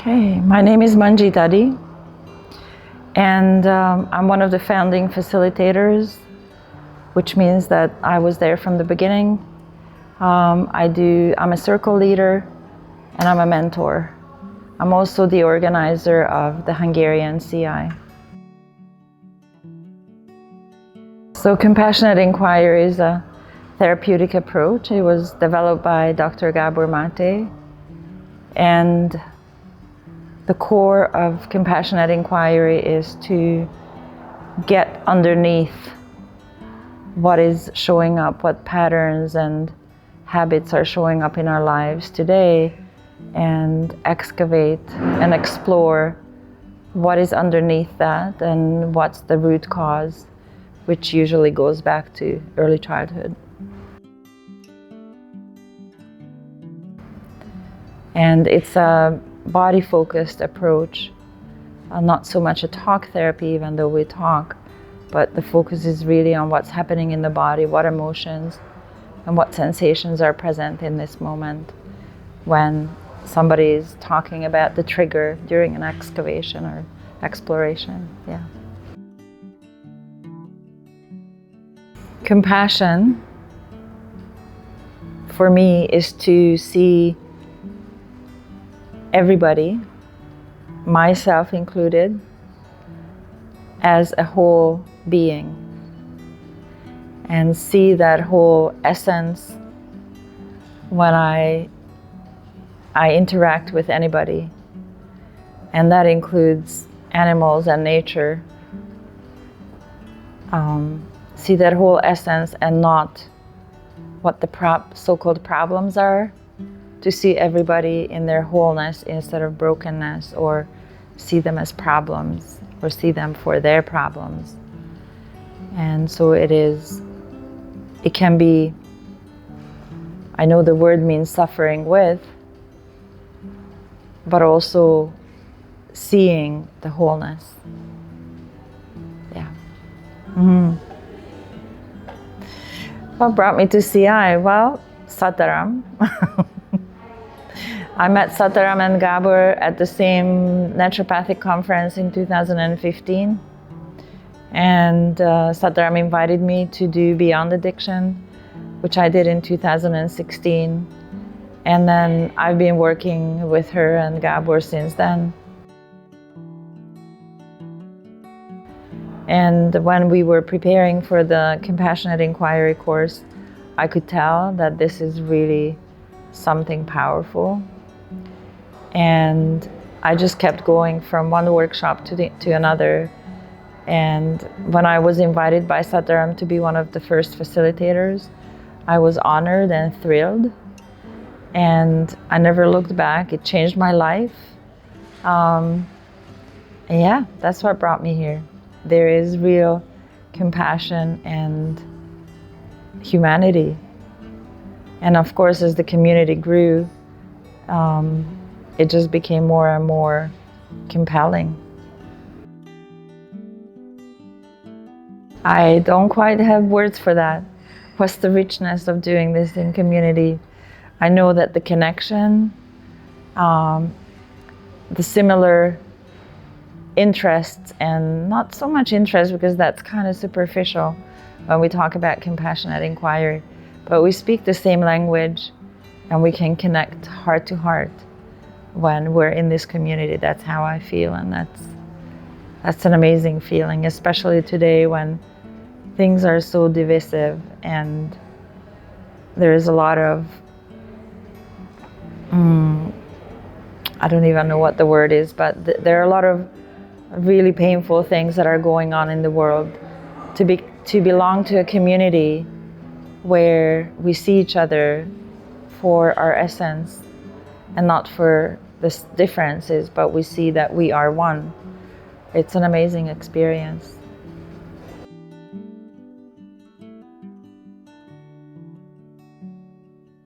Okay, my name is Manjeet Adi, and I'm one of the founding facilitators, which means that I was there from the beginning. I'm a circle leader, and I'm a mentor. I'm also the organizer of the Hungarian CI. So compassionate inquiry is a therapeutic approach. It was developed by Dr. Gabor Maté, and the core of compassionate inquiry is to get underneath what is showing up, what patterns and habits are showing up in our lives today, and excavate and explore what is underneath that and what's the root cause, which usually goes back to early childhood. And it's a body-focused approach, not so much a talk therapy, even though we talk, but the focus is really on what's happening in the body, what emotions and what sensations are present in this moment when somebody is talking about the trigger during an excavation or exploration. Yeah. Compassion for me is to see everybody, myself included, as a whole being, and see that whole essence when I interact with anybody, and that includes animals and nature. See that whole essence and not what the so-called problems are, to see everybody in their wholeness instead of brokenness, or see them as problems or see them for their problems. And so it can be, I know the word means suffering with, but also seeing the wholeness. Yeah. What brought me to CI? Well, Dharam. I met Dharam and Gabor at the same naturopathic conference in 2015. And Dharam invited me to do Beyond Addiction, which I did in 2016. And then I've been working with her and Gabor since then. And when we were preparing for the Compassionate Inquiry course, I could tell that this is really something powerful. And I just kept going from one workshop to another. And when I was invited by Dharam to be one of the first facilitators, I was honored and thrilled. And I never looked back. It changed my life. And yeah, that's what brought me here. There is real compassion and humanity. And of course, as the community grew, it just became more and more compelling. I don't quite have words for that. What's the richness of doing this in community? I know that the connection, the similar interests, and not so much interest because that's kind of superficial when we talk about compassionate inquiry, but we speak the same language and we can connect heart to heart when we're in this community. That's how I feel, and that's an amazing feeling, especially today when things are so divisive and there is a lot of I don't even know what the word is, but there are a lot of really painful things that are going on in the world. To belong to a community where we see each other for our essence and not for the differences, but we see that we are one. It's an amazing experience.